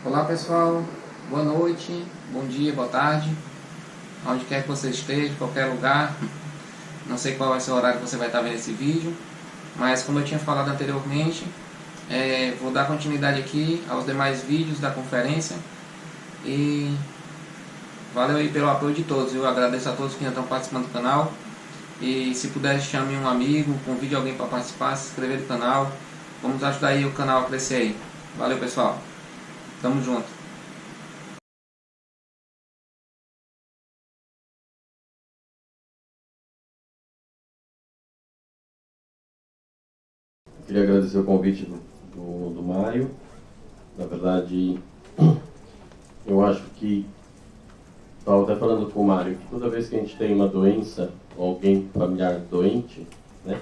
Olá pessoal, boa noite, bom dia, boa tarde, onde quer que você esteja, em qualquer lugar. Não sei qual vai ser o horário que você vai estar vendo esse vídeo, mas como eu tinha falado anteriormente, vou dar continuidade aqui aos demais vídeos da conferência. E valeu aí pelo apoio de todos, eu agradeço a todos que ainda estão participando do canal. E se puder, chame um amigo, convide alguém para participar, se inscrever no canal. Vamos ajudar aí o canal a crescer aí. Valeu pessoal, tamo junto. Queria agradecer o convite do Mário. Na verdade, eu acho que, estava até falando com o Mário, que toda vez que a gente tem uma doença, ou alguém familiar doente, né?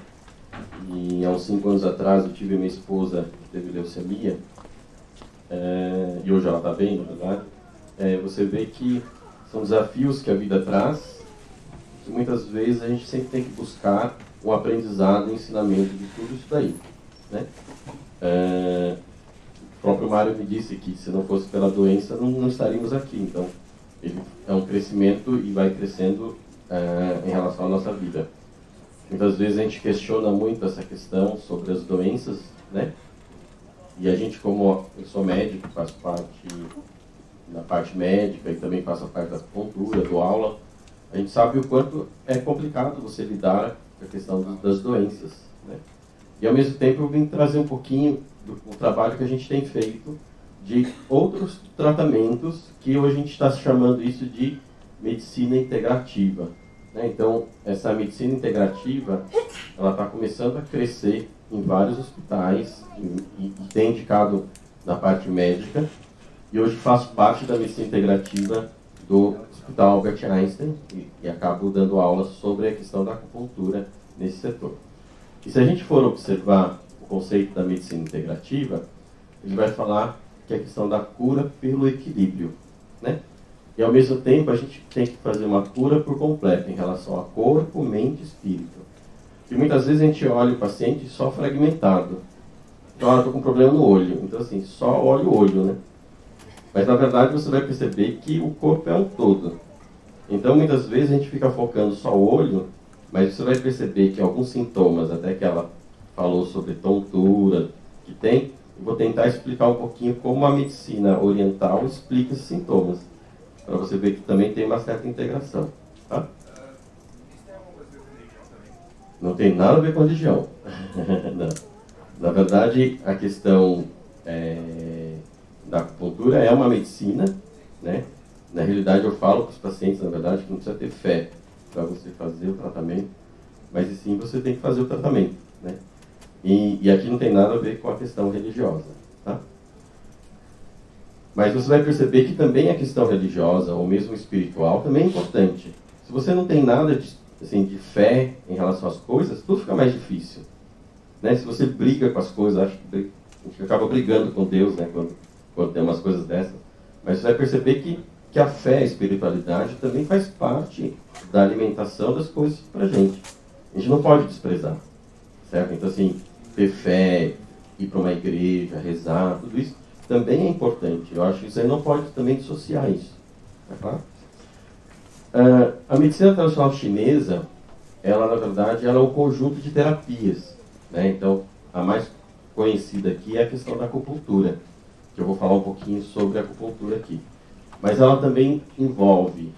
E há uns 5 anos atrás eu tive minha esposa que teve leucemia, e hoje ela está bem, na verdade. Você vê que são desafios que a vida traz, que muitas vezes a gente sempre tem que buscar um aprendizado e ensinamento de tudo isso daí, né? O próprio Mário me disse que se não fosse pela doença não estaríamos aqui. Então ele é um crescimento e vai crescendo em relação à nossa vida. Muitas vezes a gente questiona muito essa questão sobre as doenças, né? E a gente, como eu sou médico, faço parte da parte médica e também faço a parte da acupuntura, dou aula, a gente sabe o quanto é complicado você lidar com a questão das doenças, né? E ao mesmo tempo eu vim trazer um pouquinho do trabalho que a gente tem feito de outros tratamentos que hoje a gente está chamando isso de medicina integrativa, né? Então essa medicina integrativa ela está começando a crescer em vários hospitais e tem indicado na parte médica, e hoje faço parte da medicina integrativa do Hospital Albert Einstein e acabo dando aulas sobre a questão da acupuntura nesse setor. E se a gente for observar o conceito da medicina integrativa, ele vai falar que é a questão da cura pelo equilíbrio, né? E ao mesmo tempo a gente tem que fazer uma cura por completo em relação a corpo, mente e espírito. E muitas vezes a gente olha o paciente só fragmentado. Então, estou com um problema no olho. Então, assim, só olha o olho, né? Mas, na verdade, você vai perceber que o corpo é um todo. Então, muitas vezes a gente fica focando só o olho, mas você vai perceber que alguns sintomas, até que ela falou sobre tontura, que tem, eu vou tentar explicar um pouquinho como a medicina oriental explica esses sintomas, para você ver que também tem uma certa integração, tá? Não tem nada a ver com religião. Não. Na verdade, a questão da acupuntura é uma medicina, né? Na realidade, eu falo para os pacientes, na verdade, que não precisa ter fé para você fazer o tratamento, mas sim você tem que fazer o tratamento, né? E aqui não tem nada a ver com a questão religiosa, tá? Mas você vai perceber que também a questão religiosa, ou mesmo espiritual, também é importante. Se você não tem nada de fé em relação às coisas, tudo fica mais difícil, né? Se você briga com as coisas, acho que a gente acaba brigando com Deus, né? Quando tem umas coisas dessas. Mas você vai perceber que a fé, a espiritualidade também faz parte da alimentação das coisas pra gente. A gente não pode desprezar, certo? Então, assim, ter fé, ir para uma igreja, rezar, tudo isso também é importante. Eu acho que você não pode também dissociar isso, tá claro? A medicina tradicional chinesa, ela, na verdade, ela é um conjunto de terapias, né? Então, a mais conhecida aqui é a questão da acupuntura, que eu vou falar um pouquinho sobre a acupuntura aqui. Mas ela também envolve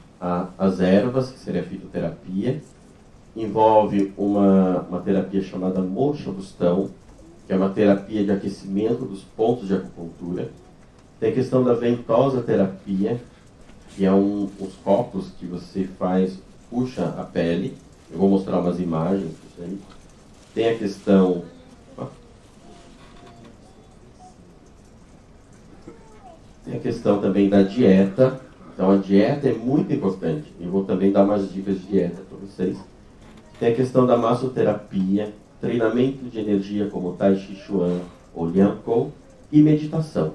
as ervas, que seria a fitoterapia, envolve uma terapia chamada Moxa Bustão, que é uma terapia de aquecimento dos pontos de acupuntura. Tem a questão da ventosa terapia, que é uns copos que você puxa a pele. Eu vou mostrar umas imagens disso aí. Tem a questão... Tem a questão também da dieta. Então a dieta é muito importante. Eu vou também dar umas dicas de dieta para vocês. Tem a questão da massoterapia, treinamento de energia como Tai Chi Chuan ou Liang Kou e meditação.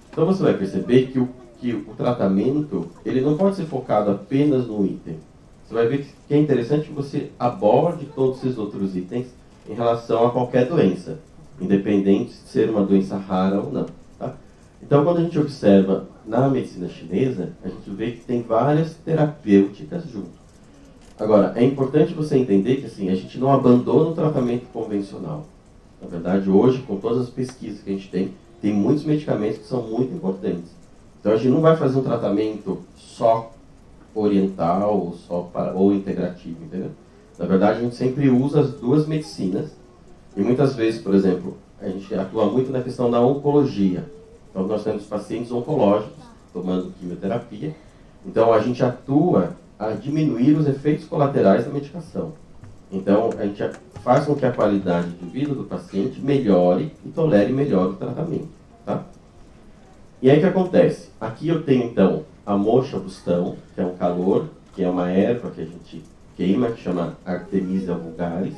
Então você vai perceber que o tratamento ele não pode ser focado apenas no item. Você vai ver que é interessante que você aborde todos esses outros itens em relação a qualquer doença, independente de ser uma doença rara ou não, tá? Então, quando a gente observa na medicina chinesa, a gente vê que tem várias terapêuticas junto. Agora, é importante você entender que assim, a gente não abandona o tratamento convencional. Na verdade, hoje, com todas as pesquisas que a gente tem muitos medicamentos que são muito importantes. Então, a gente não vai fazer um tratamento só oriental ou integrativo, entendeu? Na verdade, a gente sempre usa as duas medicinas. E muitas vezes, por exemplo, a gente atua muito na questão da oncologia. Então, nós temos pacientes oncológicos tomando quimioterapia. Então, a gente atua a diminuir os efeitos colaterais da medicação. Então, a gente faz com que a qualidade de vida do paciente melhore e tolere melhor o tratamento. Tá? E aí o que acontece? Aqui eu tenho, então, a moxa bustão, que é um calor, que é uma erva que a gente queima, que chama Artemisia vulgaris.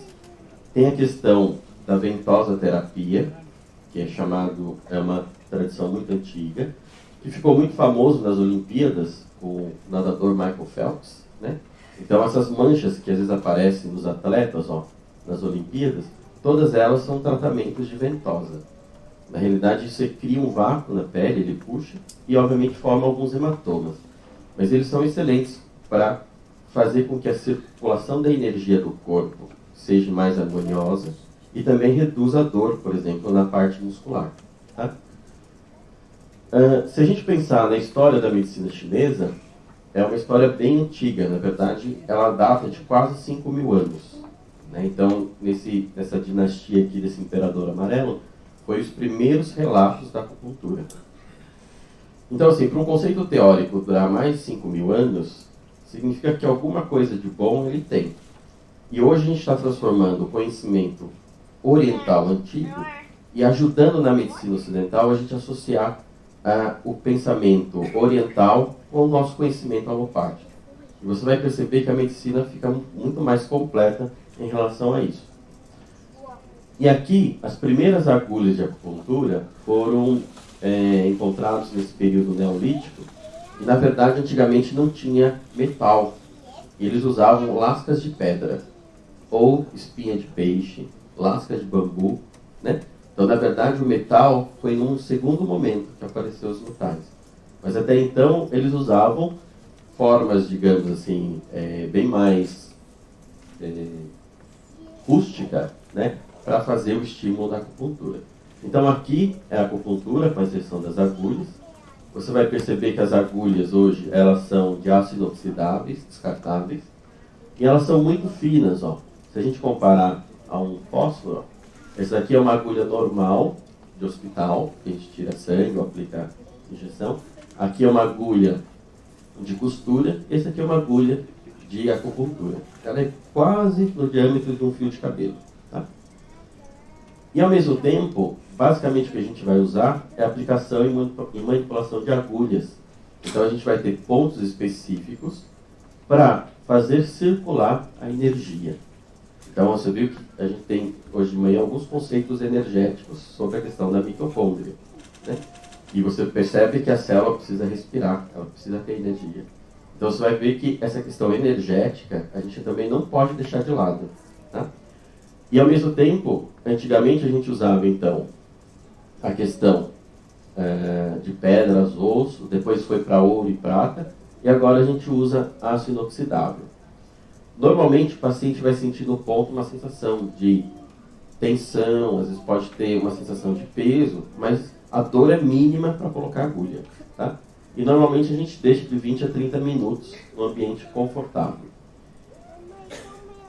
Tem a questão da ventosa terapia, que é uma tradição muito antiga, que ficou muito famoso nas Olimpíadas, com o nadador Michael Phelps, né? Então essas manchas que às vezes aparecem nos atletas, ó, nas Olimpíadas, todas elas são tratamentos de ventosa. Na realidade, você cria um vácuo na pele, ele puxa, e obviamente forma alguns hematomas. Mas eles são excelentes para fazer com que a circulação da energia do corpo seja mais harmoniosa e também reduz a dor, por exemplo, na parte muscular. Tá? Se a gente pensar na história da medicina chinesa, é uma história bem antiga. Na verdade, ela data de quase 5.000 anos. Né? Então, nessa dinastia aqui desse imperador amarelo, foi os primeiros relatos da acupuntura. Então, assim, para um conceito teórico durar mais de 5.000 anos, significa que alguma coisa de bom ele tem. E hoje a gente está transformando o conhecimento oriental antigo e ajudando na medicina ocidental a gente associar o pensamento oriental com o nosso conhecimento alopático. E você vai perceber que a medicina fica muito mais completa em relação a isso. E aqui, as primeiras agulhas de acupuntura foram encontradas nesse período neolítico. E, na verdade, antigamente não tinha metal. Eles usavam lascas de pedra, ou espinha de peixe, lascas de bambu, né? Então, na verdade, o metal foi num segundo momento que apareceu os metais. Mas até então, eles usavam formas, digamos assim, bem mais rústica, né? Para fazer o estímulo da acupuntura. Então, aqui é a acupuntura, com a exceção das agulhas. Você vai perceber que as agulhas hoje, elas são de aço inoxidáveis, descartáveis, e elas são muito finas, ó. Se a gente comparar a um fósforo, ó, essa aqui é uma agulha normal de hospital, que a gente tira sangue ou aplica injeção. Aqui é uma agulha de costura, essa aqui é uma agulha de acupuntura. Ela é quase no diâmetro de um fio de cabelo. Tá? E ao mesmo tempo, basicamente o que a gente vai usar é a aplicação e manipulação de agulhas. Então a gente vai ter pontos específicos para fazer circular a energia. Então você viu que a gente tem hoje de manhã alguns conceitos energéticos sobre a questão da mitocôndria. Né? E você percebe que a célula precisa respirar, ela precisa ter energia. Então você vai ver que essa questão energética a gente também não pode deixar de lado. Tá? E ao mesmo tempo, antigamente a gente usava então a questão de pedras, osso, depois foi para ouro e prata, e agora a gente usa aço inoxidável. Normalmente o paciente vai sentir no ponto uma sensação de tensão, às vezes pode ter uma sensação de peso, mas a dor é mínima para colocar a agulha. Tá? E normalmente a gente deixa de 20 a 30 minutos no ambiente confortável.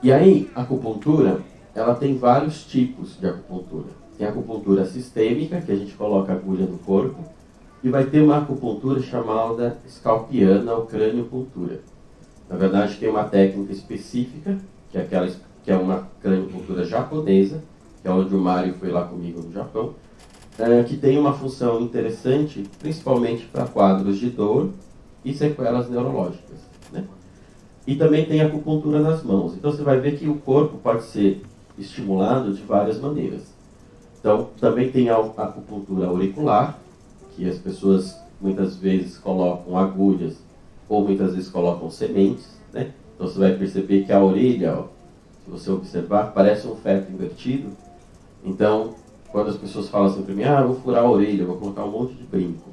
E aí, a acupuntura, ela tem vários tipos de acupuntura. Tem a acupuntura sistêmica, que a gente coloca a agulha no corpo, e vai ter uma acupuntura chamada scalpiana ou craniopuntura. Na verdade, tem uma técnica específica, que é uma craniopuntura japonesa, que é onde o Mário foi lá comigo no Japão, que tem uma função interessante, principalmente para quadros de dor e sequelas neurológicas. Né? E também tem a acupuntura nas mãos. Então você vai ver que o corpo pode ser estimulado de várias maneiras. Então também tem a acupuntura auricular, que as pessoas muitas vezes colocam agulhas ou muitas vezes colocam sementes. Né? Então você vai perceber que a orelha, ó, se você observar, parece um feto invertido. Então, quando as pessoas falam assim para mim, vou furar a orelha, vou colocar um monte de brinco.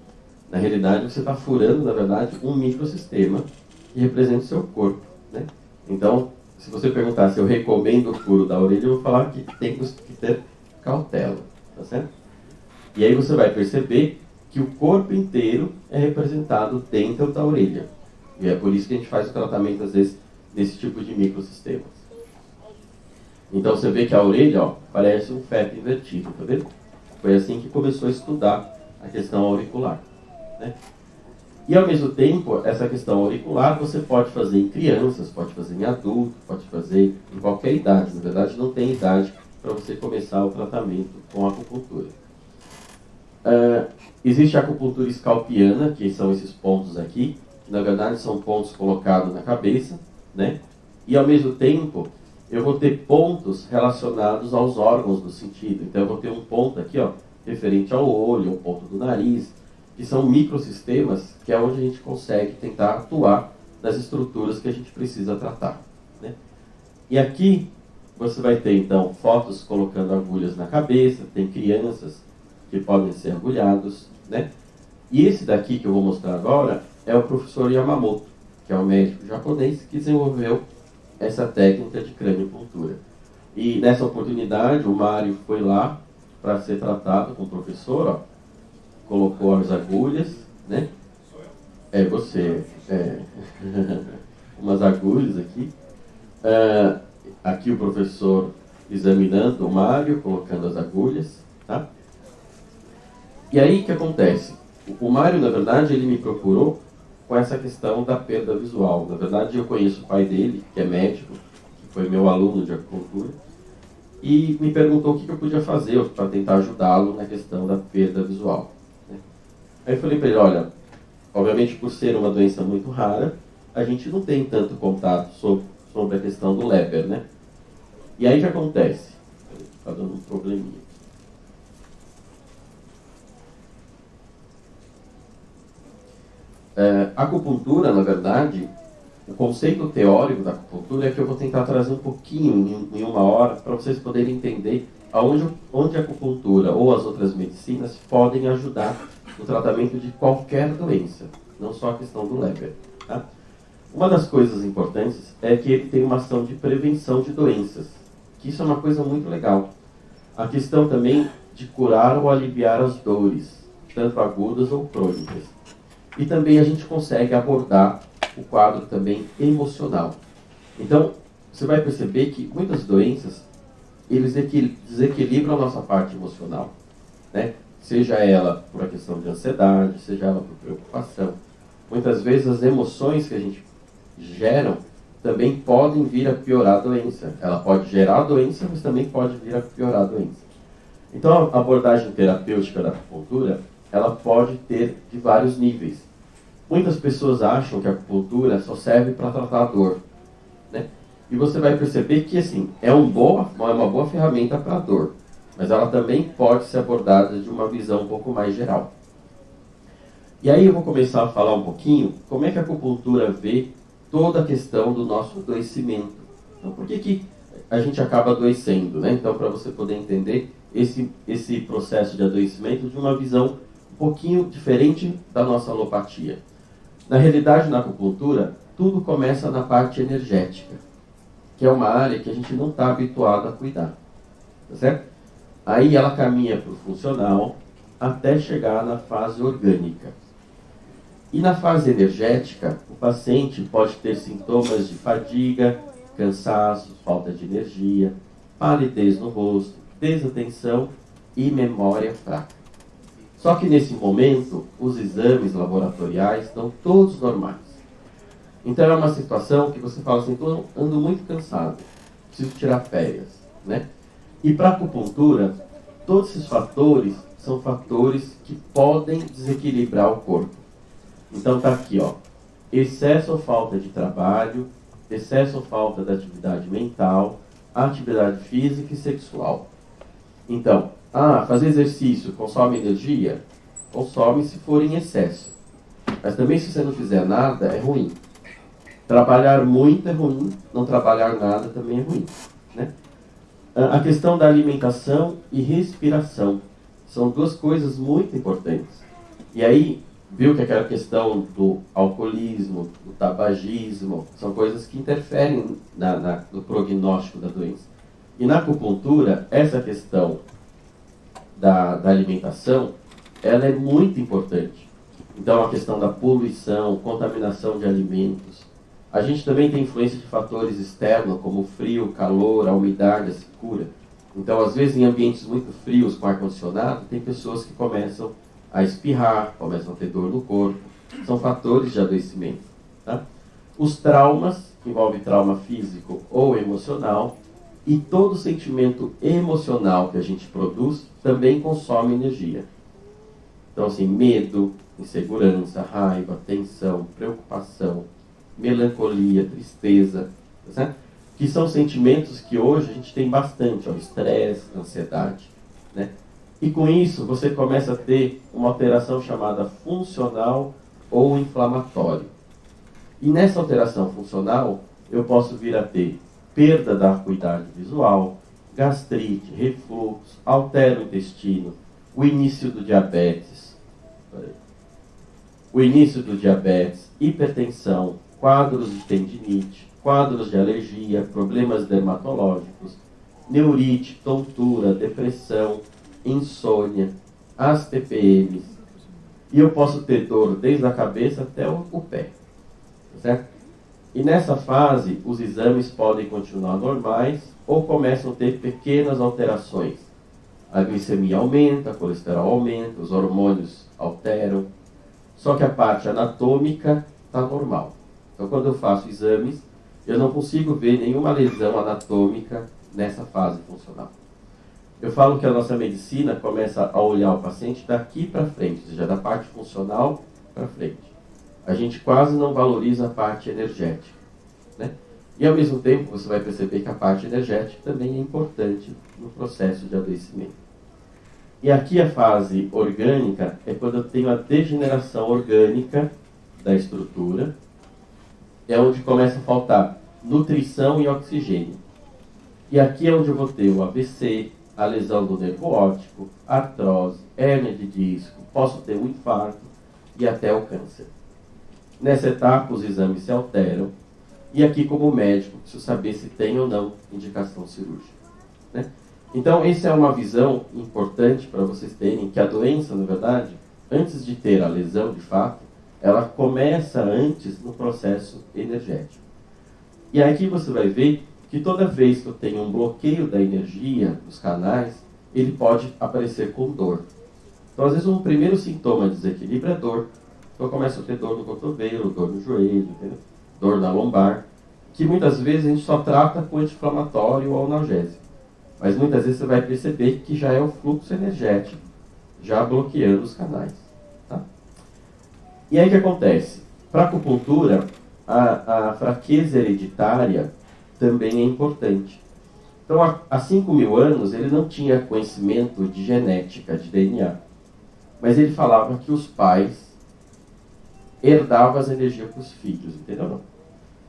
Na realidade, você está furando, na verdade, um microsistema que representa o seu corpo, né? Então, se você perguntar se eu recomendo o furo da orelha, eu vou falar que tem que ter cautela, tá certo? E aí você vai perceber que o corpo inteiro é representado dentro da orelha. E é por isso que a gente faz o tratamento, às vezes, desse tipo de microsistemas. Então você vê que a orelha, ó, parece um feto invertido, tá vendo? Foi assim que começou a estudar a questão auricular, né? E ao mesmo tempo, essa questão auricular você pode fazer em crianças, pode fazer em adultos, pode fazer em qualquer idade. Na verdade, não tem idade para você começar o tratamento com acupuntura. Existe a acupuntura escalpiana, que são esses pontos aqui, que na verdade são pontos colocados na cabeça, né? E ao mesmo tempo, eu vou ter pontos relacionados aos órgãos do sentido. Então eu vou ter um ponto aqui, ó, referente ao olho, um ponto do nariz, que são microsistemas, que é onde a gente consegue tentar atuar nas estruturas que a gente precisa tratar, né? E aqui você vai ter então fotos colocando agulhas na cabeça, tem crianças que podem ser agulhados, né? E esse daqui que eu vou mostrar agora é o professor Yamamoto, que é um médico japonês que desenvolveu essa técnica de craniopuntura. E nessa oportunidade o Mário foi lá para ser tratado com o professor, ó, colocou as agulhas, né? É você, umas agulhas aqui. Aqui o professor examinando o Mário, colocando as agulhas, tá? E aí o que acontece? O Mário, na verdade, ele me procurou com essa questão da perda visual. Na verdade, eu conheço o pai dele, que é médico, que foi meu aluno de acupuntura, e me perguntou o que eu podia fazer para tentar ajudá-lo na questão da perda visual, né? Aí eu falei para ele, olha, obviamente por ser uma doença muito rara, a gente não tem tanto contato sobre a questão do Leber, né? E aí o que acontece? Está dando um probleminha. A acupuntura, na verdade, o conceito teórico da acupuntura é que eu vou tentar trazer um pouquinho em uma hora para vocês poderem entender onde a acupuntura ou as outras medicinas podem ajudar no tratamento de qualquer doença, não só a questão do Leber, tá? Uma das coisas importantes é que ele tem uma ação de prevenção de doenças, que isso é uma coisa muito legal. A questão também de curar ou aliviar as dores, tanto agudas ou crônicas. E também a gente consegue abordar o quadro também emocional. Então, você vai perceber que muitas doenças, eles desequilibram a nossa parte emocional, né? Seja ela por uma questão de ansiedade, seja ela por preocupação. Muitas vezes as emoções que a gente geram também podem vir a piorar a doença. Ela pode gerar a doença, mas também pode vir a piorar a doença. Então, a abordagem terapêutica da acupuntura, ela pode ter de vários níveis. Muitas pessoas acham que a acupuntura só serve para tratar a dor, né? E você vai perceber que, assim, é uma boa ferramenta para a dor, mas ela também pode ser abordada de uma visão um pouco mais geral. E aí eu vou começar a falar um pouquinho como é que a acupuntura vê toda a questão do nosso adoecimento. Então, por que a gente acaba adoecendo, né? Então, para você poder entender esse processo de adoecimento de uma visão um pouquinho diferente da nossa alopatia. Na realidade, na acupuntura, tudo começa na parte energética, que é uma área que a gente não está habituado a cuidar, tá certo? Aí ela caminha para o funcional até chegar na fase orgânica. E na fase energética, o paciente pode ter sintomas de fadiga, cansaço, falta de energia, palidez no rosto, desatenção e memória fraca. Só que nesse momento, os exames laboratoriais estão todos normais. Então é uma situação que você fala assim, estou ando muito cansado, preciso tirar férias, né? E para a acupuntura, todos esses fatores são fatores que podem desequilibrar o corpo. Então tá aqui, ó, excesso ou falta de trabalho, excesso ou falta de atividade mental, atividade física e sexual. Então, fazer exercício consome energia? Consome se for em excesso. Mas também se você não fizer nada, é ruim. Trabalhar muito é ruim, não trabalhar nada também é ruim, né? A questão da alimentação e respiração são duas coisas muito importantes. E aí, viu que aquela questão do alcoolismo, do tabagismo, são coisas que interferem no prognóstico da doença. E na acupuntura, essa questão da alimentação, ela é muito importante. Então, a questão da poluição, contaminação de alimentos. A gente também tem influência de fatores externos, como o frio, o calor, a umidade, a secura. Então, às vezes, em ambientes muito frios, com ar-condicionado, tem pessoas que começam a espirrar, começam a ter dor no corpo. São fatores de adoecimento. Tá? Os traumas, que envolvem trauma físico ou emocional, e todo sentimento emocional que a gente produz também consome energia. Então, assim, medo, insegurança, raiva, tensão, preocupação, melancolia, tristeza, certo? Que são sentimentos que hoje a gente tem bastante, estresse, ansiedade, né? E com isso você começa a ter uma alteração chamada funcional ou inflamatória. E nessa alteração funcional, eu posso vir a ter perda da acuidade visual, gastrite, refluxo, altera o intestino, o início do diabetes, hipertensão, quadros de tendinite, quadros de alergia, problemas dermatológicos, neurite, tontura, depressão, insônia, as TPMs. E eu posso ter dor desde a cabeça até o pé. Certo? E nessa fase, os exames podem continuar normais ou começam a ter pequenas alterações. A glicemia aumenta, o colesterol aumenta, os hormônios alteram. Só que a parte anatômica está normal. Então, quando eu faço exames, eu não consigo ver nenhuma lesão anatômica nessa fase funcional. Eu falo que a nossa medicina começa a olhar o paciente daqui para frente, ou seja, da parte funcional para frente. A gente quase não valoriza a parte energética, né? E ao mesmo tempo você vai perceber que a parte energética também é importante no processo de adoecimento. E aqui a fase orgânica é quando eu tenho a degeneração orgânica da estrutura, é onde começa a faltar nutrição e oxigênio. E aqui é onde eu vou ter o AVC, a lesão do nervo óptico, artrose, hérnia de disco, posso ter um infarto e até o câncer. Nessa etapa, os exames se alteram. E aqui, como médico, preciso saber se tem ou não indicação cirúrgica, né? Então, essa é uma visão importante para vocês terem, que a doença, na verdade, antes de ter a lesão de fato, ela começa antes no processo energético. E aqui você vai ver que toda vez que eu tenho um bloqueio da energia dos canais, ele pode aparecer com dor. Então, às vezes, um primeiro sintoma de desequilíbrio é dor. Então, eu começo a ter dor no cotovelo, dor no joelho, entendeu? Dor na lombar, que muitas vezes a gente só trata com anti-inflamatório ou analgésico. Mas muitas vezes você vai perceber que já é o fluxo energético, já bloqueando os canais. Tá? E aí o que acontece? Para a acupuntura, a fraqueza hereditária também é importante. Então, há 5.000 anos, ele não tinha conhecimento de genética, de DNA. Mas ele falava que os pais herdavam as energias para os filhos, entendeu? Não?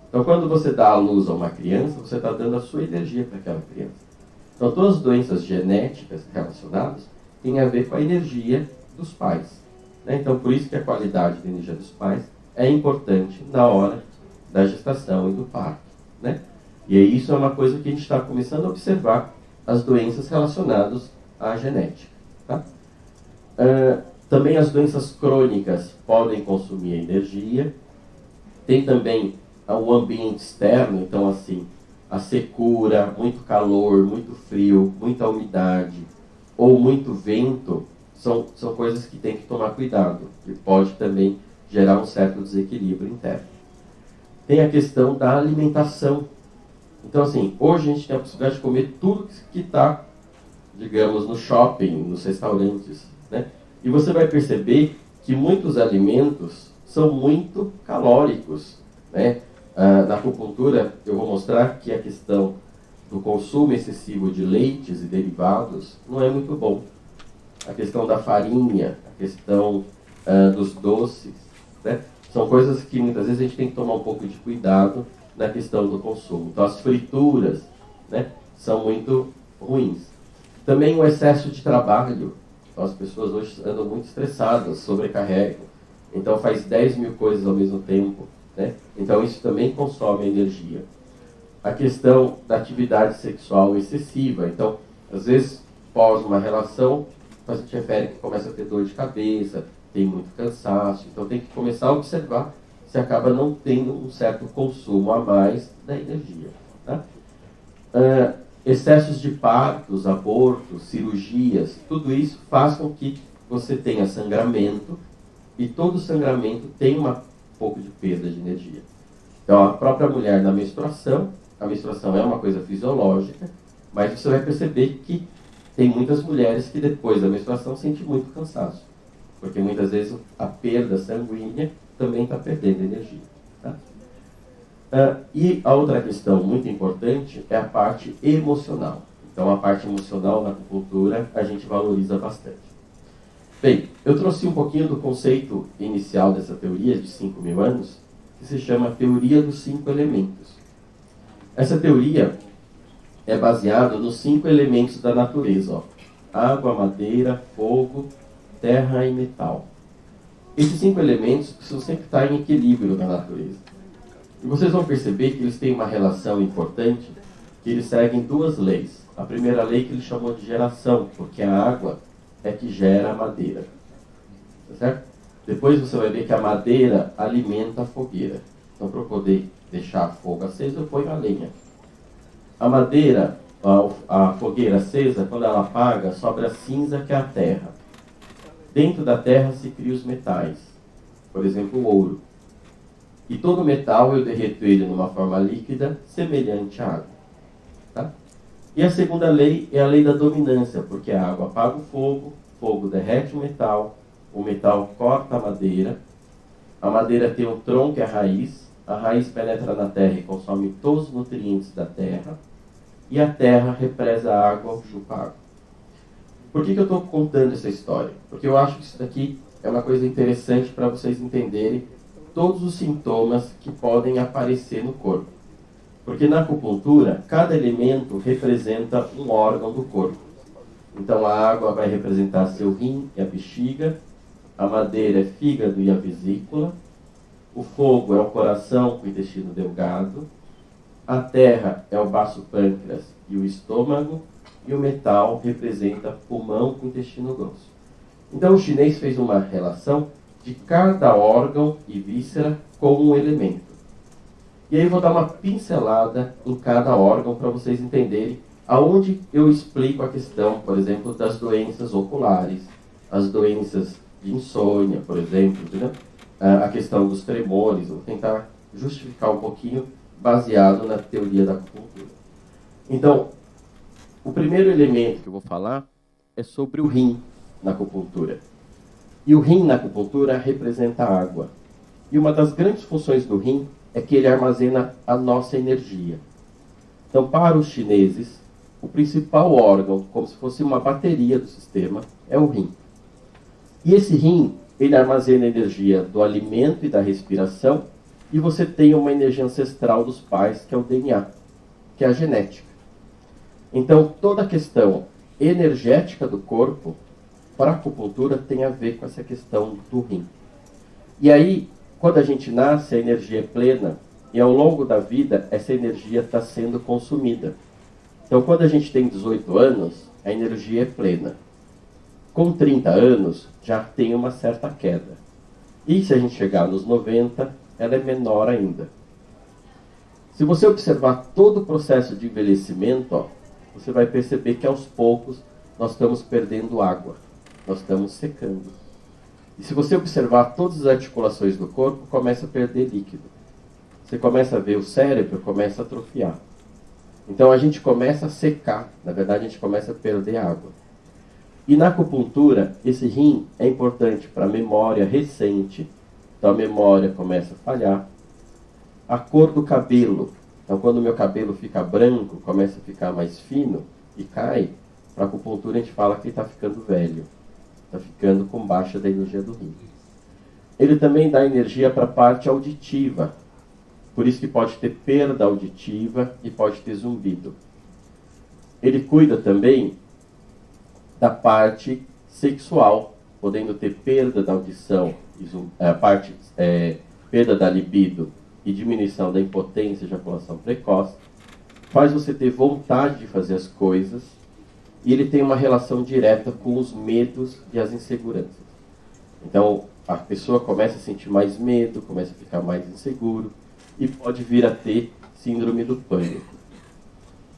Então, quando você dá a luz a uma criança, você está dando a sua energia para aquela criança. Então, todas as doenças genéticas relacionadas têm a ver com a energia dos pais, né? Então, por isso que a qualidade da energia dos pais é importante na hora da gestação e do parto, né? E aí, isso é uma coisa que a gente está começando a observar, as doenças relacionadas à genética. Tá? Também as doenças crônicas podem consumir energia. Tem também o ambiente externo, então assim, a secura, muito calor, muito frio, muita umidade ou muito vento, são coisas que tem que tomar cuidado, e pode também gerar um certo desequilíbrio interno. Tem a questão da alimentação. Então assim, hoje a gente tem a possibilidade de comer tudo que está, digamos, no shopping, nos restaurantes, né? E você vai perceber que muitos alimentos são muito calóricos, né? Na acupuntura, eu vou mostrar que a questão do consumo excessivo de leites e derivados não é muito bom. A questão da farinha, a questão dos doces, né? São coisas que muitas vezes a gente tem que tomar um pouco de cuidado na questão do consumo. Então, as frituras, né, são muito ruins. Também o excesso de trabalho. Então, as pessoas hoje andam muito estressadas, sobrecarregam. Então faz 10 mil coisas ao mesmo tempo, né? Então isso também consome energia. A questão da atividade sexual excessiva. Então, às vezes, após uma relação, o paciente refere que começa a ter dor de cabeça, tem muito cansaço. Então tem que começar a observar se acaba não tendo um certo consumo a mais da energia. Tá? Excessos de partos, abortos, cirurgias, tudo isso faz com que você tenha sangramento, e todo sangramento tem um pouco de perda de energia. Então, a própria mulher na menstruação, a menstruação é uma coisa fisiológica, mas você vai perceber que tem muitas mulheres que depois da menstruação sentem muito cansaço, porque muitas vezes a perda sanguínea também está perdendo energia. Tá? E a outra questão muito importante é a parte emocional. Então, a parte emocional na acupuntura a gente valoriza bastante. Bem, eu trouxe um pouquinho do conceito inicial dessa teoria de 5.000 anos, que se chama Teoria dos 5 Elementos. Essa teoria é baseada nos 5 elementos da natureza: ó. Água, madeira, fogo, terra e metal. Esses 5 elementos precisam sempre estar em equilíbrio na natureza. E vocês vão perceber que eles têm uma relação importante, que eles seguem 2 leis. A primeira lei que ele chamou de geração, porque a água é que gera a madeira. Tá certo? Depois você vai ver que a madeira alimenta a fogueira. Então, para eu poder deixar fogo aceso, eu ponho a lenha. A madeira, a fogueira acesa, quando ela apaga, sobra a cinza, que é a terra. Dentro da terra se criam os metais. Por exemplo, o ouro. E todo metal eu derreto ele numa forma líquida, semelhante à água. Tá? E a segunda lei é a lei da dominância, porque a água apaga o fogo derrete o metal corta a madeira tem um tronco e a raiz penetra na terra e consome todos os nutrientes da terra, e a terra represa a água ou chupa a água. Por que eu estou contando essa história? Porque eu acho que isso daqui é uma coisa interessante para vocês entenderem todos os sintomas que podem aparecer no corpo. Porque na acupuntura, cada elemento representa um órgão do corpo. Então a água vai representar seu rim e a bexiga, a madeira é fígado e a vesícula, o fogo é o coração com o intestino delgado, a terra é o baço pâncreas e o estômago, e o metal representa pulmão com o intestino grosso. Então o chinês fez uma relação de cada órgão e víscera com um elemento. E aí eu vou dar uma pincelada em cada órgão para vocês entenderem aonde eu explico a questão, por exemplo, das doenças oculares, as doenças de insônia, por exemplo, entendeu? A questão dos tremores. Vou tentar justificar um pouquinho baseado na teoria da acupuntura. Então, o primeiro elemento que eu vou falar é sobre o rim na acupuntura. E o rim na acupuntura representa a água. E uma das grandes funções do rim é que ele armazena a nossa energia. Então, para os chineses, o principal órgão, como se fosse uma bateria do sistema, é o rim. E esse rim, ele armazena a energia do alimento e da respiração, e você tem uma energia ancestral dos pais, que é o DNA, que é a genética. Então, toda a questão energética do corpo, para a acupuntura, tem a ver com essa questão do rim. E aí, quando a gente nasce, a energia é plena, e ao longo da vida, essa energia está sendo consumida. Então, quando a gente tem 18 anos, a energia é plena. Com 30 anos, já tem uma certa queda. E se a gente chegar nos 90, ela é menor ainda. Se você observar todo o processo de envelhecimento, ó, você vai perceber que aos poucos nós estamos perdendo água, nós estamos secando. E se você observar todas as articulações do corpo, começa a perder líquido. Você começa a ver o cérebro, começa a atrofiar. Então a gente começa a secar, na verdade a gente começa a perder água. E na acupuntura, esse rim é importante para a memória recente, então a memória começa a falhar. A cor do cabelo, então quando o meu cabelo fica branco, começa a ficar mais fino e cai, para a acupuntura a gente fala que ele está ficando velho, está ficando com baixa da energia do rim. Ele também dá energia para a parte auditiva, por isso que pode ter perda auditiva e pode ter zumbido. Ele cuida também da parte sexual, podendo ter perda da audição a parte perda da libido e diminuição da impotência e ejaculação precoce, faz você ter vontade de fazer as coisas, e ele tem uma relação direta com os medos e as inseguranças. Então, a pessoa começa a sentir mais medo, começa a ficar mais inseguro, e pode vir a ter síndrome do pânico.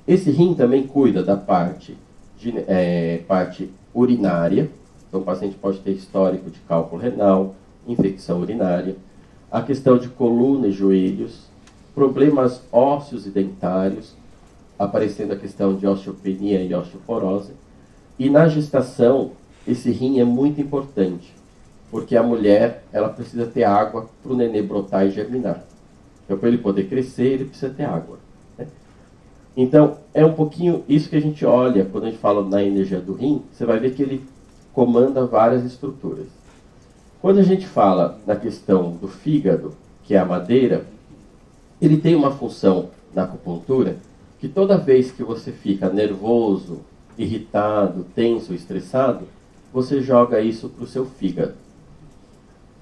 Esse rim também cuida da parte urinária. Então, o paciente pode ter histórico de cálculo renal, infecção urinária, a questão de coluna e joelhos, problemas ósseos e dentários, aparecendo a questão de osteopenia e osteoporose. E na gestação, esse rim é muito importante, porque a mulher ela precisa ter água para o nenê brotar e germinar. Então, para ele poder crescer, ele precisa ter água, né? Então, é um pouquinho isso que a gente olha quando a gente fala na energia do rim. Você vai ver que ele comanda várias estruturas. Quando a gente fala na questão do fígado, que é a madeira, ele tem uma função na acupuntura que toda vez que você fica nervoso, irritado, tenso, estressado, você joga isso para o seu fígado.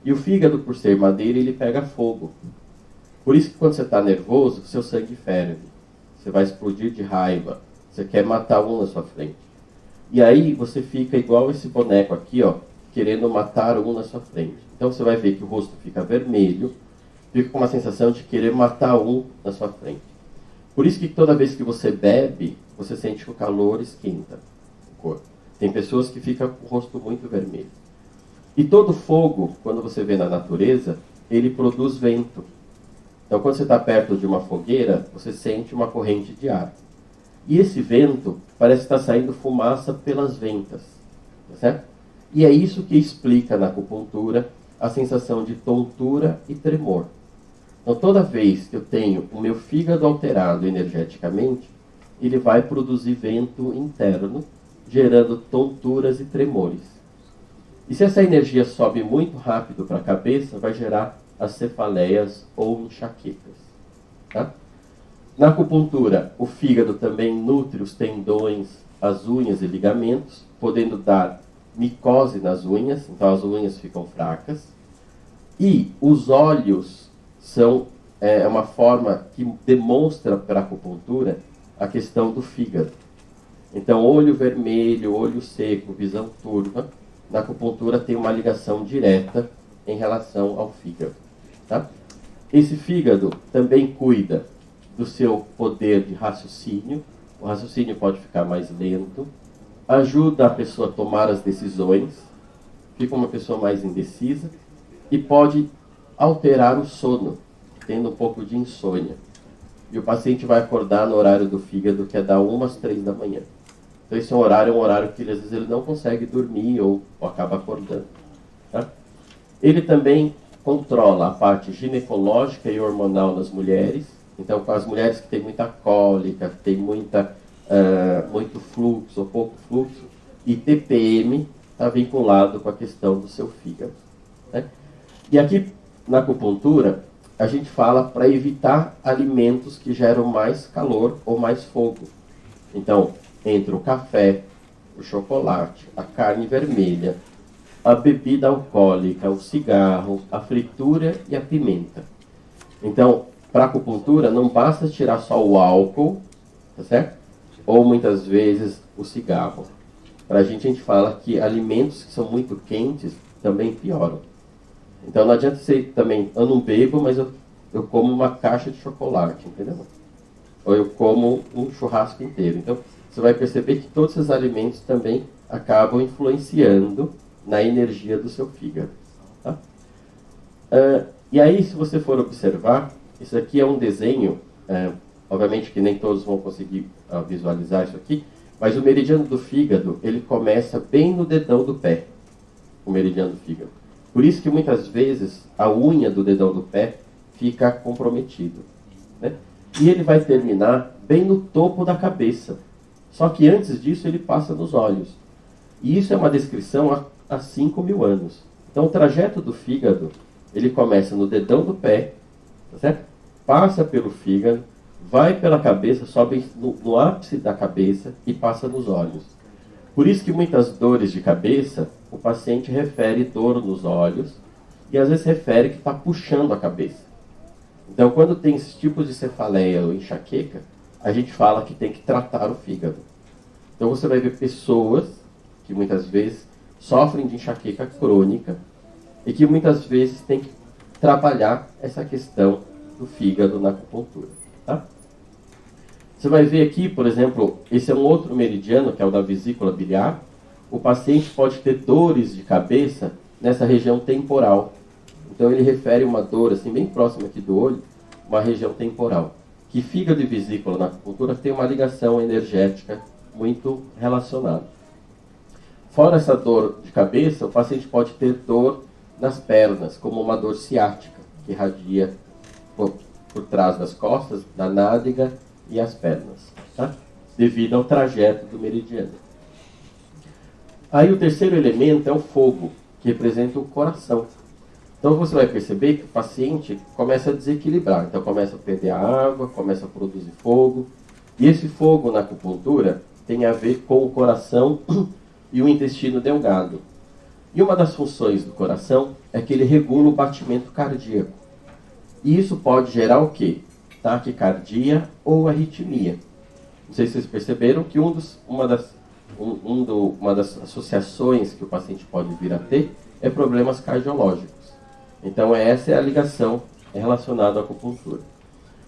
E o fígado, por ser madeira, ele pega fogo. Por isso que quando você está nervoso, seu sangue ferve. Você vai explodir de raiva. Você quer matar um na sua frente. E aí você fica igual esse boneco aqui, ó, querendo matar um na sua frente. Então você vai ver que o rosto fica vermelho, fica com uma sensação de querer matar um na sua frente. Por isso que toda vez que você bebe, você sente que o calor esquenta o corpo. Tem pessoas que ficam com o rosto muito vermelho. E todo fogo, quando você vê na natureza, ele produz vento. Então, quando você está perto de uma fogueira, você sente uma corrente de ar. E esse vento parece estar saindo fumaça pelas ventas. Tá certo? E é isso que explica na acupuntura a sensação de tontura e tremor. Então, toda vez que eu tenho o meu fígado alterado energeticamente, ele vai produzir vento interno, gerando tonturas e tremores. E se essa energia sobe muito rápido para a cabeça, vai gerar as cefaleias ou enxaquecas. Tá? Na acupuntura, o fígado também nutre os tendões, as unhas e ligamentos, podendo dar micose nas unhas, então as unhas ficam fracas. E os olhos são uma forma que demonstra para a acupuntura a questão do fígado. Então, olho vermelho, olho seco, visão turva, na acupuntura tem uma ligação direta em relação ao fígado. Tá? Esse fígado também cuida do seu poder de raciocínio. O raciocínio pode ficar mais lento, ajuda a pessoa a tomar as decisões, fica uma pessoa mais indecisa e pode alterar o sono, tendo um pouco de insônia. E o paciente vai acordar no horário do fígado, que é da 1 às 3 da manhã. Então esse é um horário que às vezes ele não consegue dormir ou acaba acordando. Tá? Ele também controla a parte ginecológica e hormonal nas mulheres. Então, com as mulheres que têm muita cólica, que têm muito fluxo ou pouco fluxo, e TPM está vinculado com a questão do seu fígado. Né? E aqui, na acupuntura, a gente fala para evitar alimentos que geram mais calor ou mais fogo. Então, entre o café, o chocolate, a carne vermelha, a bebida alcoólica, o cigarro, a fritura e a pimenta. Então, para a acupuntura, não basta tirar só o álcool, tá certo? Ou muitas vezes o cigarro. Para a gente fala que alimentos que são muito quentes também pioram. Então não adianta você também, eu não bebo, mas eu como uma caixa de chocolate, entendeu? Ou eu como um churrasco inteiro. Então você vai perceber que todos esses alimentos também acabam influenciando na energia do seu fígado. Tá? E aí, se você for observar, isso aqui é um desenho, obviamente que nem todos vão conseguir visualizar isso aqui, mas o meridiano do fígado, ele começa bem no dedão do pé, o meridiano do fígado. Por isso que muitas vezes a unha do dedão do pé fica comprometido. Né? E ele vai terminar bem no topo da cabeça. Só que antes disso ele passa nos olhos. E isso é uma descrição há 5.000 anos. Então o trajeto do fígado, ele começa no dedão do pé, tá certo? Passa pelo fígado, vai pela cabeça, sobe no ápice da cabeça e passa nos olhos. Por isso que muitas dores de cabeça, o paciente refere dor nos olhos, e às vezes refere que está puxando a cabeça. Então, quando tem esses tipos de cefaleia ou enxaqueca, a gente fala que tem que tratar o fígado. Então, você vai ver pessoas que muitas vezes sofrem de enxaqueca crônica e que muitas vezes tem que trabalhar essa questão do fígado na acupuntura. Tá? Você vai ver aqui, por exemplo, esse é um outro meridiano, que é o da vesícula biliar. O paciente pode ter dores de cabeça nessa região temporal. Então ele refere uma dor assim bem próxima aqui do olho, uma região temporal. Que fígado e vesícula na acupuntura tem uma ligação energética muito relacionada. Fora essa dor de cabeça, o paciente pode ter dor nas pernas, como uma dor ciática, que irradia por trás das costas, da nádega e as pernas, tá? Devido ao trajeto do meridiano. Aí o terceiro elemento é o fogo, que representa o coração. Então você vai perceber que o paciente começa a desequilibrar. Então começa a perder a água, começa a produzir fogo. E esse fogo na acupuntura tem a ver com o coração e o intestino delgado. E uma das funções do coração é que ele regula o batimento cardíaco. E isso pode gerar o quê? Taquicardia ou arritmia. Não sei se vocês perceberam que uma das associações que o paciente pode vir a ter é problemas cardiológicos. Então essa é a ligação relacionada à acupuntura.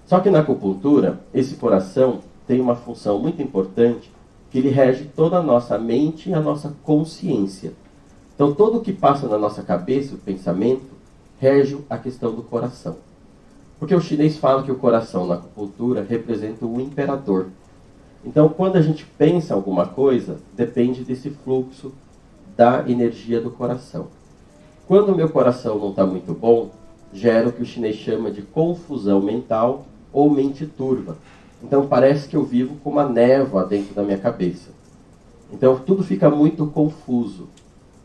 Só que na acupuntura, esse coração tem uma função muito importante, que ele rege toda a nossa mente e a nossa consciência. Então tudo o que passa na nossa cabeça, o pensamento, rege a questão do coração. Porque o chinês fala que o coração na acupuntura representa o imperador. Então quando a gente pensa alguma coisa, depende desse fluxo da energia do coração. Quando o meu coração não está muito bom, gera o que o chinês chama de confusão mental ou mente turva. Então parece que eu vivo com uma névoa dentro da minha cabeça. Então tudo fica muito confuso,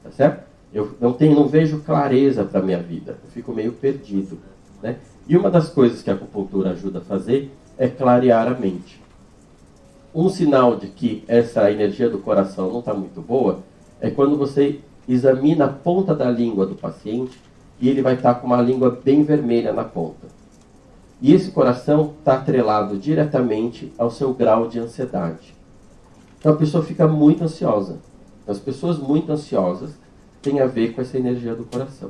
tá certo? Eu não vejo clareza para a minha vida, eu fico meio perdido, né? E uma das coisas que a acupuntura ajuda a fazer é clarear a mente. Um sinal de que essa energia do coração não está muito boa é quando você examina a ponta da língua do paciente e ele vai estar com uma língua bem vermelha na ponta. E esse coração está atrelado diretamente ao seu grau de ansiedade. Então a pessoa fica muito ansiosa. As pessoas muito ansiosas têm a ver com essa energia do coração.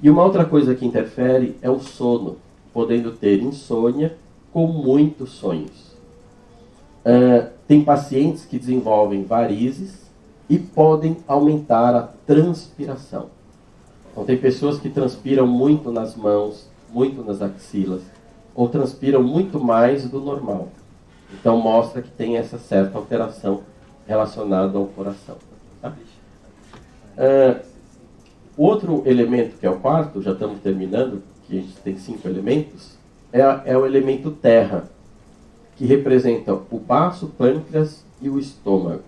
E uma outra coisa que interfere é o sono, podendo ter insônia com muitos sonhos. Tem pacientes que desenvolvem varizes e podem aumentar a transpiração. Então tem pessoas que transpiram muito nas mãos, muito nas axilas, ou transpiram muito mais do normal. Então mostra que tem essa certa alteração relacionada ao coração. Tá? O outro elemento, que é o quarto, já estamos terminando, que a gente tem 5 elementos, é o elemento terra, que representa o baço, o pâncreas e o estômago.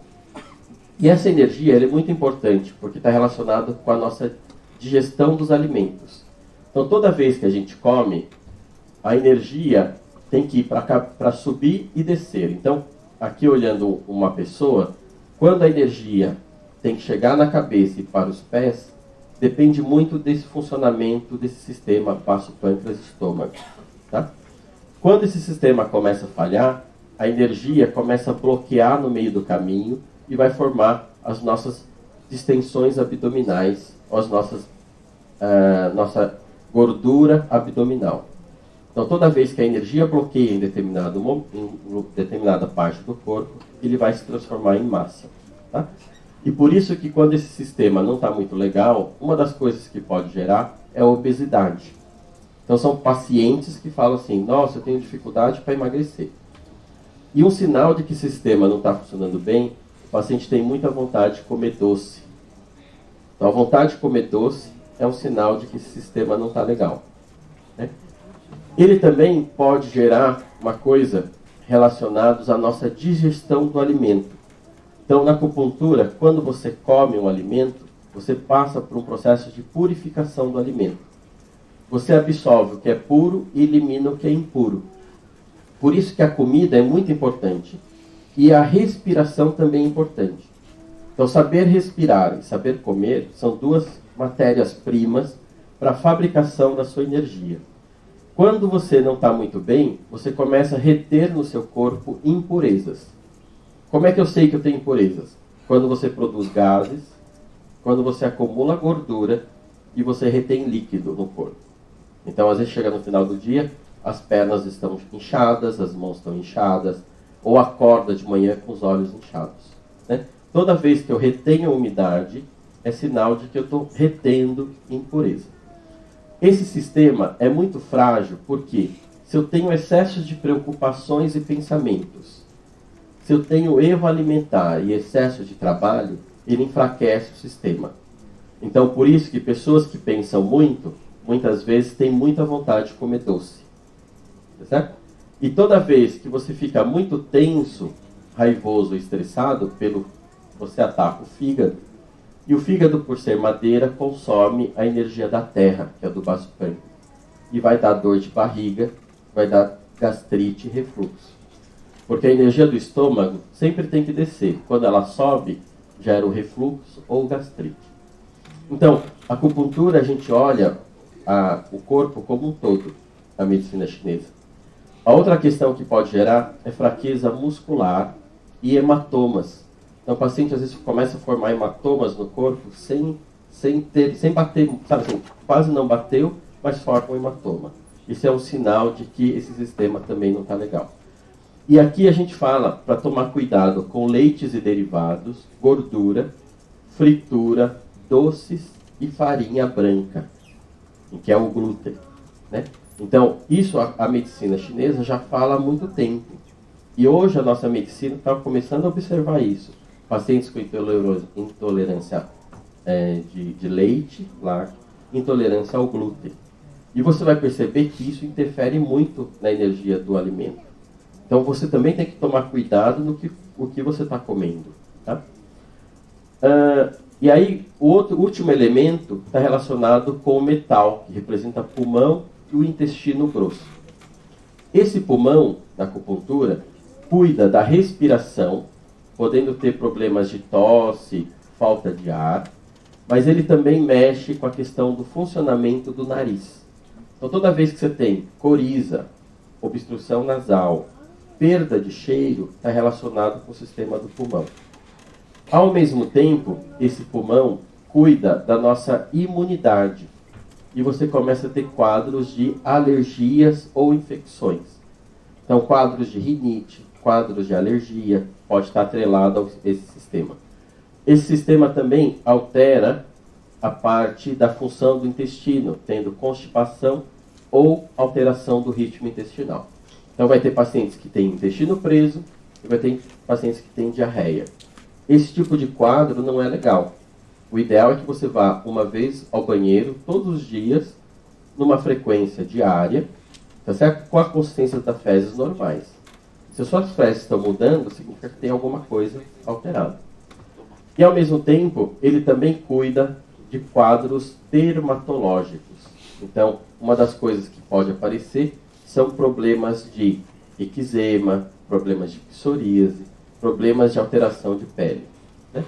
E essa energia ela é muito importante, porque está relacionada com a nossa digestão dos alimentos. Então toda vez que a gente come, a energia tem que ir para subir e descer. Então, aqui olhando uma pessoa, quando a energia tem que chegar na cabeça e para os pés, depende muito desse funcionamento desse sistema baço, pâncreas e estômago. Tá? Quando esse sistema começa a falhar, a energia começa a bloquear no meio do caminho e vai formar as nossas distensões abdominais, nossa gordura abdominal. Então, toda vez que a energia bloqueia em determinada parte do corpo, ele vai se transformar em massa. Tá? E por isso que quando esse sistema não está muito legal, uma das coisas que pode gerar é a obesidade. Então, são pacientes que falam assim, nossa, eu tenho dificuldade para emagrecer. E um sinal de que esse sistema não está funcionando bem, o paciente tem muita vontade de comer doce. Então, a vontade de comer doce é um sinal de que esse sistema não está legal. Né? Ele também pode gerar uma coisa relacionada à nossa digestão do alimento. Então, na acupuntura, quando você come um alimento, você passa por um processo de purificação do alimento. Você absorve o que é puro e elimina o que é impuro. Por isso que a comida é muito importante. E a respiração também é importante. Então, saber respirar e saber comer são duas matérias-primas para a fabricação da sua energia. Quando você não está muito bem, você começa a reter no seu corpo impurezas. Como é que eu sei que eu tenho impurezas? Quando você produz gases, quando você acumula gordura e você retém líquido no corpo. Então, às vezes, chega no final do dia, as pernas estão inchadas, as mãos estão inchadas, ou acorda de manhã com os olhos inchados. Né? Toda vez que eu retenho a umidade, é sinal de que eu estou retendo impureza. Esse sistema é muito frágil porque se eu tenho excesso de preocupações e pensamentos, se eu tenho erro alimentar e excesso de trabalho, ele enfraquece o sistema. Então, por isso que pessoas que pensam muito, muitas vezes têm muita vontade de comer doce. Tá certo? E toda vez que você fica muito tenso, raivoso, estressado, você ataca o fígado. E o fígado, por ser madeira, consome a energia da terra, que é do baço pâncreas. E vai dar dor de barriga, vai dar gastrite e refluxo. Porque a energia do estômago sempre tem que descer. Quando ela sobe, gera o refluxo ou gastrite. Então, a acupuntura, a gente olha o corpo como um todo, na medicina chinesa. A outra questão que pode gerar é fraqueza muscular e hematomas. Então, o paciente às vezes começa a formar hematomas no corpo sem bater, sabe assim, quase não bateu, mas forma um hematoma. Isso é um sinal de que esse sistema também não está legal. E aqui a gente fala para tomar cuidado com leites e derivados, gordura, fritura, doces e farinha branca, que é o glúten. Né? Então, isso a medicina chinesa já fala há muito tempo. E hoje a nossa medicina está começando a observar isso. Pacientes com intolerância de leite, lácteo, intolerância ao glúten. E você vai perceber que isso interfere muito na energia do alimento. Então você também tem que tomar cuidado no que você está comendo. Tá? E aí, o último elemento está relacionado com o metal, que representa pulmão e o intestino grosso. Esse pulmão, na acupuntura, cuida da respiração, podendo ter problemas de tosse, falta de ar, mas ele também mexe com a questão do funcionamento do nariz. Então, toda vez que você tem coriza, obstrução nasal, perda de cheiro, está relacionado com o sistema do pulmão. Ao mesmo tempo, esse pulmão cuida da nossa imunidade e você começa a ter quadros de alergias ou infecções. Então, quadros de rinite, quadros de alergia, pode estar atrelado a esse sistema. Esse sistema também altera a parte da função do intestino, tendo constipação ou alteração do ritmo intestinal. Então vai ter pacientes que têm intestino preso e vai ter pacientes que têm diarreia. Esse tipo de quadro não é legal. O ideal é que você vá uma vez ao banheiro todos os dias, numa frequência diária, tá certo? Com a consistência das fezes normais. Se as suas fezes estão mudando, significa que tem alguma coisa alterada. E ao mesmo tempo, ele também cuida de quadros dermatológicos. Então, uma das coisas que pode aparecer são problemas de eczema, problemas de psoríase, problemas de alteração de pele. Né?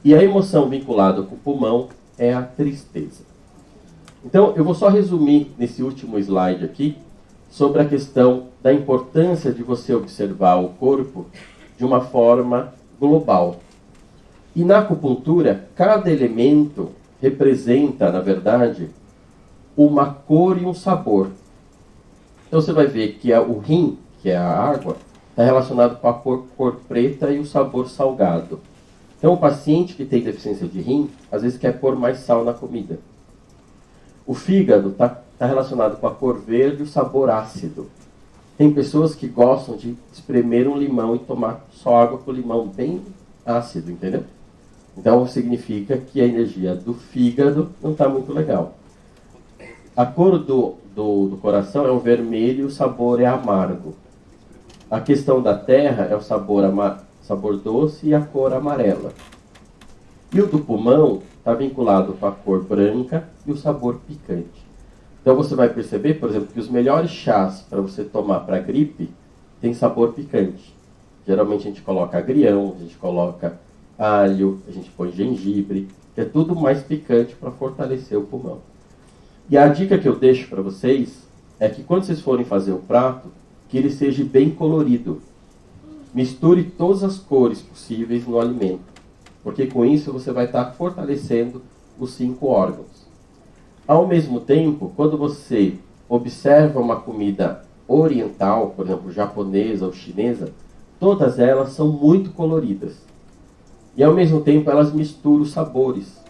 E a emoção vinculada com o pulmão é a tristeza. Então, eu vou só resumir nesse último slide aqui sobre a questão da importância de você observar o corpo de uma forma global. E na acupuntura, cada elemento representa, na verdade, uma cor e um sabor. Então você vai ver que o rim, que é a água, está relacionado com a cor preta e o sabor salgado. Então o paciente que tem deficiência de rim, às vezes quer pôr mais sal na comida. O fígado está relacionado com a cor verde e o sabor ácido. Tem pessoas que gostam de espremer um limão e tomar só água com limão bem ácido, entendeu? Então significa que a energia do fígado não está muito legal. A cor do coração é o vermelho e o sabor é amargo. A questão da terra é o sabor doce e a cor amarela. E o do pulmão está vinculado com a cor branca e o sabor picante. Então você vai perceber, por exemplo, que os melhores chás para você tomar para gripe tem sabor picante. Geralmente a gente coloca agrião, a gente coloca alho, a gente põe gengibre, que é tudo mais picante para fortalecer o pulmão. E a dica que eu deixo para vocês é que quando vocês forem fazer o prato, que ele seja bem colorido. Misture todas as cores possíveis no alimento, porque com isso você vai estar fortalecendo os 5 órgãos. Ao mesmo tempo, quando você observa uma comida oriental, por exemplo, japonesa ou chinesa, todas elas são muito coloridas. E ao mesmo tempo elas misturam os sabores.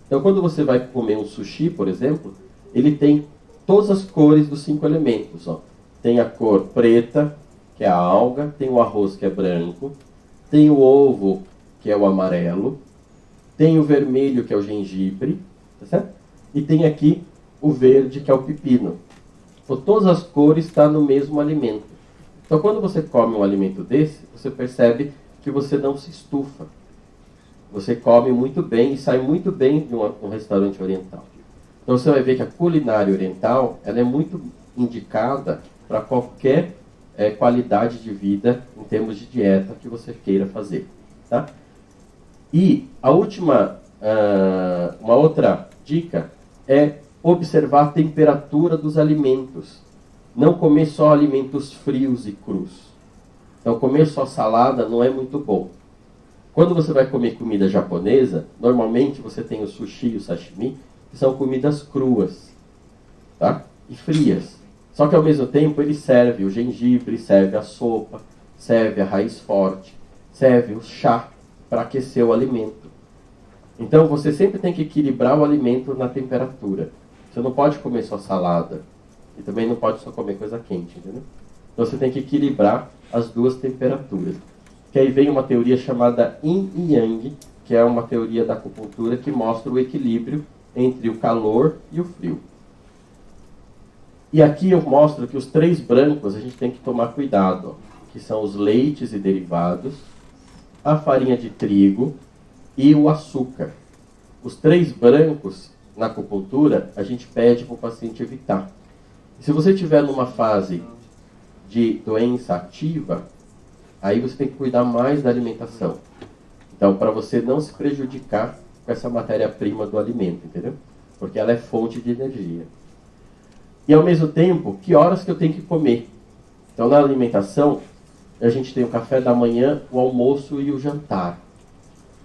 Então quando você vai comer um sushi, por exemplo, ele tem todas as cores dos 5 elementos. Ó. Tem a cor preta, que é a alga, tem o arroz, que é branco, tem o ovo, que é o amarelo, tem o vermelho, que é o gengibre, tá certo? E tem aqui o verde, que é o pepino. Então, todas as cores estão no mesmo alimento. Então, quando você come um alimento desse, você percebe que você não se estufa. Você come muito bem e sai muito bem de um restaurante oriental. Então, você vai ver que a culinária oriental ela é muito indicada para qualquer qualidade de vida em termos de dieta que você queira fazer. Tá? E a última, uma outra dica é observar a temperatura dos alimentos. Não comer só alimentos frios e crus. Então, comer só salada não é muito bom. Quando você vai comer comida japonesa, normalmente você tem o sushi e o sashimi, que são comidas cruas, tá? E frias. Só que ao mesmo tempo ele serve o gengibre, serve a sopa, serve a raiz forte, serve o chá para aquecer o alimento. Então você sempre tem que equilibrar o alimento na temperatura. Você não pode comer só salada e também não pode só comer coisa quente, entendeu? Então você tem que equilibrar as duas temperaturas. Que aí vem uma teoria chamada Yin e Yang, que é uma teoria da acupuntura que mostra o equilíbrio entre o calor e o frio. E aqui eu mostro que os 3 brancos a gente tem que tomar cuidado, ó, que são os leites e derivados, a farinha de trigo e o açúcar. Os 3 brancos, na acupuntura, a gente pede para o paciente evitar. E se você estiver numa fase de doença ativa, aí você tem que cuidar mais da alimentação. Então, para você não se prejudicar com essa matéria-prima do alimento, entendeu? Porque ela é fonte de energia. E ao mesmo tempo, que horas que eu tenho que comer? Então, na alimentação, a gente tem o café da manhã, o almoço e o jantar.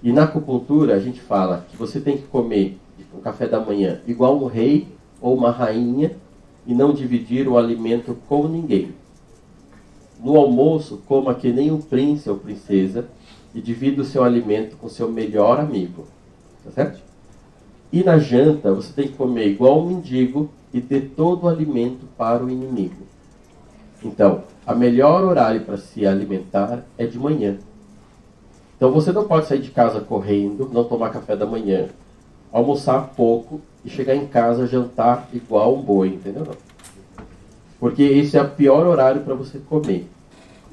E na acupuntura, a gente fala que você tem que comer o café da manhã igual um rei ou uma rainha e não dividir o alimento com ninguém. No almoço, coma que nem um príncipe ou princesa e divida o seu alimento com seu melhor amigo. Tá certo? E na janta, você tem que comer igual um mendigo e ter todo o alimento para o inimigo. Então, o melhor horário para se alimentar é de manhã. Então você não pode sair de casa correndo, não tomar café da manhã, almoçar pouco e chegar em casa jantar igual um boi, entendeu? Porque esse é o pior horário para você comer.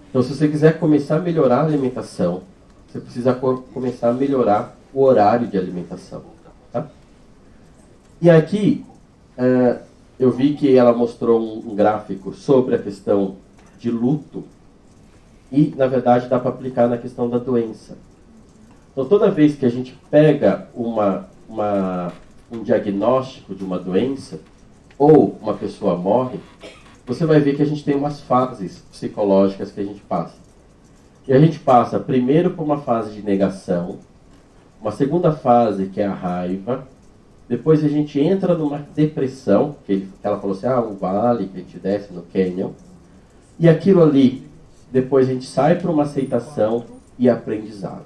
Então, se você quiser começar a melhorar a alimentação, você precisa começar a melhorar o horário de alimentação. Tá? E aqui, eu vi que ela mostrou um gráfico sobre a questão de luto e, na verdade, dá para aplicar na questão da doença. Então, toda vez que a gente pega um diagnóstico de uma doença ou uma pessoa morre, você vai ver que a gente tem umas fases psicológicas que a gente passa. E a gente passa primeiro por uma fase de negação, uma segunda fase que é a raiva, depois a gente entra numa depressão, que ela falou assim, o vale que a gente desce no canyon, e aquilo ali, depois a gente sai para uma aceitação e aprendizado.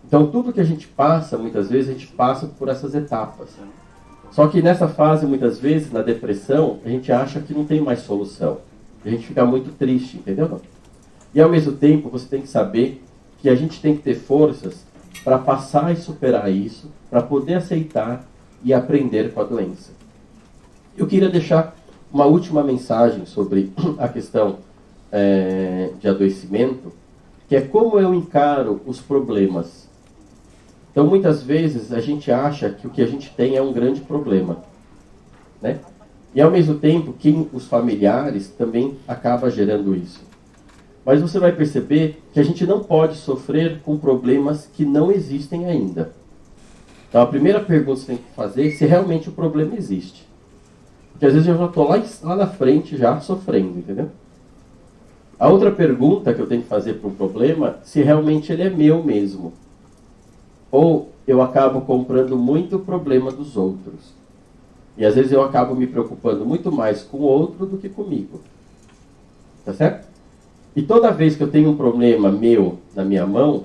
Então tudo que a gente passa, muitas vezes, a gente passa por essas etapas. Só que nessa fase, muitas vezes, na depressão, a gente acha que não tem mais solução. A gente fica muito triste, entendeu? E ao mesmo tempo, você tem que saber que a gente tem que ter forças para passar e superar isso, para poder aceitar e aprender com a doença. Eu queria deixar uma última mensagem sobre a questão de adoecimento, que é como eu encaro os problemas. Então, muitas vezes, a gente acha que o que a gente tem é um grande problema, né? E, ao mesmo tempo, os familiares também acabam gerando isso. Mas você vai perceber que a gente não pode sofrer com problemas que não existem ainda. Então, a primeira pergunta que você tem que fazer é se realmente o problema existe. Porque às vezes eu já estou lá na frente já sofrendo, entendeu? A outra pergunta que eu tenho que fazer para um problema, se realmente ele é meu mesmo. Ou eu acabo comprando muito o problema dos outros. E às vezes eu acabo me preocupando muito mais com o outro do que comigo. Tá certo? E toda vez que eu tenho um problema meu na minha mão,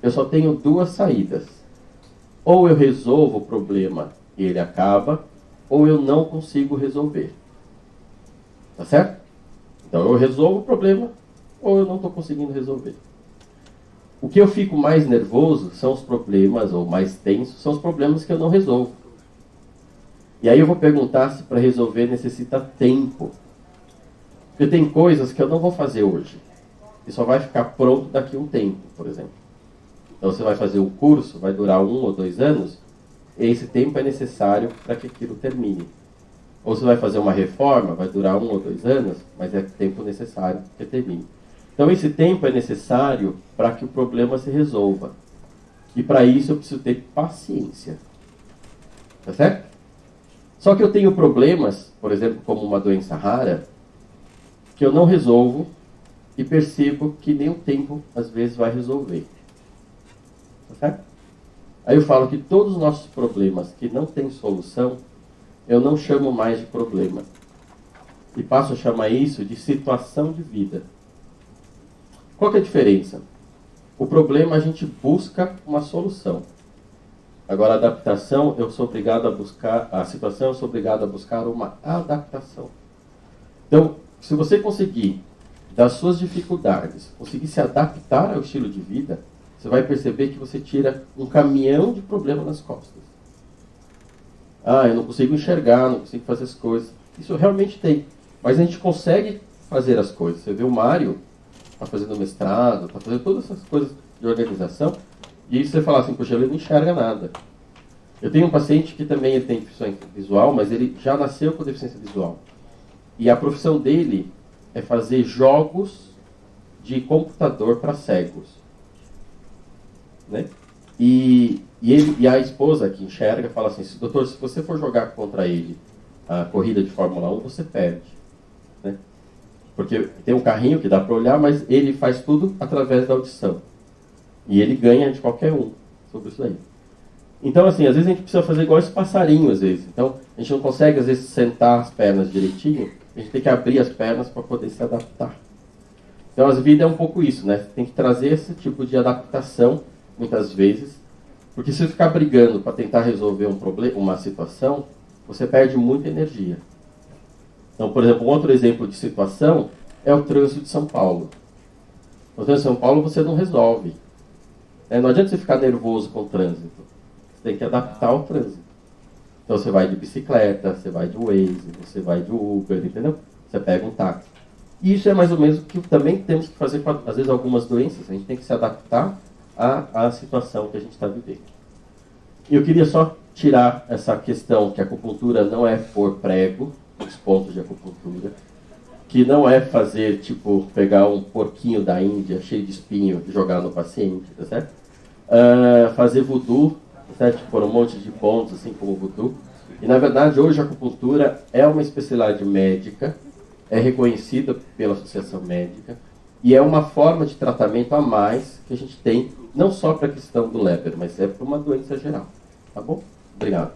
eu só tenho duas saídas. Ou eu resolvo o problema e ele acaba, ou eu não consigo resolver. Tá certo? Então eu resolvo o problema, ou eu não estou conseguindo resolver. O que eu fico mais nervoso são os problemas, ou mais tenso, são os problemas que eu não resolvo. E aí eu vou perguntar se para resolver necessita tempo. Porque tem coisas que eu não vou fazer hoje. E só vai ficar pronto daqui a um tempo, por exemplo. Então você vai fazer um curso, vai durar 1 ou 2 anos, e esse tempo é necessário para que aquilo termine. Ou você vai fazer uma reforma, vai durar 1 ou 2 anos, mas é tempo necessário que termine. Então esse tempo é necessário para que o problema se resolva. E para isso eu preciso ter paciência. Tá certo? Só que eu tenho problemas, por exemplo, como uma doença rara, que eu não resolvo e percebo que nem o tempo às vezes vai resolver. Tá certo? Aí eu falo que todos os nossos problemas que não têm solução, eu não chamo mais de problema. E passo a chamar isso de situação de vida. Qual que é a diferença? O problema a gente busca uma solução. Agora a adaptação, eu sou obrigado a buscar, a situação eu sou obrigado a buscar uma adaptação. Então, se você conseguir, das suas dificuldades, conseguir se adaptar ao estilo de vida, você vai perceber que você tira um caminhão de problema nas costas. Ah, eu não consigo enxergar, não consigo fazer as coisas. Isso realmente tem. Mas a gente consegue fazer as coisas. Você vê o Mário, está fazendo mestrado, está fazendo todas essas coisas de organização, e aí você fala assim, poxa, ele não enxerga nada. Eu tenho um paciente que também ele tem deficiência visual, mas ele já nasceu com deficiência visual. E a profissão dele é fazer jogos de computador para cegos. Né? E a esposa que enxerga fala assim, doutor, se você for jogar contra ele a corrida de Fórmula 1, você perde. Né? Porque tem um carrinho que dá para olhar, mas ele faz tudo através da audição. E ele ganha de qualquer um sobre isso aí. Então, assim, às vezes a gente precisa fazer igual esse passarinho, às vezes. Então, a gente não consegue, às vezes, sentar as pernas direitinho. A gente tem que abrir as pernas para poder se adaptar. Então, a vida é um pouco isso, né? Tem que trazer esse tipo de adaptação, muitas vezes. Porque se você ficar brigando para tentar resolver um problema, uma situação, você perde muita energia. Então, por exemplo, um outro exemplo de situação é o trânsito de São Paulo. No trânsito de São Paulo você não resolve. Não adianta você ficar nervoso com o trânsito. Você tem que adaptar ao trânsito. Então você vai de bicicleta, você vai de Waze, você vai de Uber, entendeu? Você pega um táxi. E isso é mais ou menos o que também temos que fazer com, às vezes, algumas doenças. A gente tem que se adaptar à situação que a gente está vivendo. E eu queria só tirar essa questão que a acupuntura não é por prego, os pontos de acupuntura, que não é fazer, tipo, pegar um porquinho da Índia cheio de espinho e jogar no paciente, tá certo? Fazer voodoo, tá certo? Por um monte de pontos, assim como o voodoo. E, na verdade, hoje a acupuntura é uma especialidade médica, é reconhecida pela Associação Médica, e é uma forma de tratamento a mais que a gente tem, não só para a questão do Leber, mas é para uma doença geral. Tá bom? Obrigado.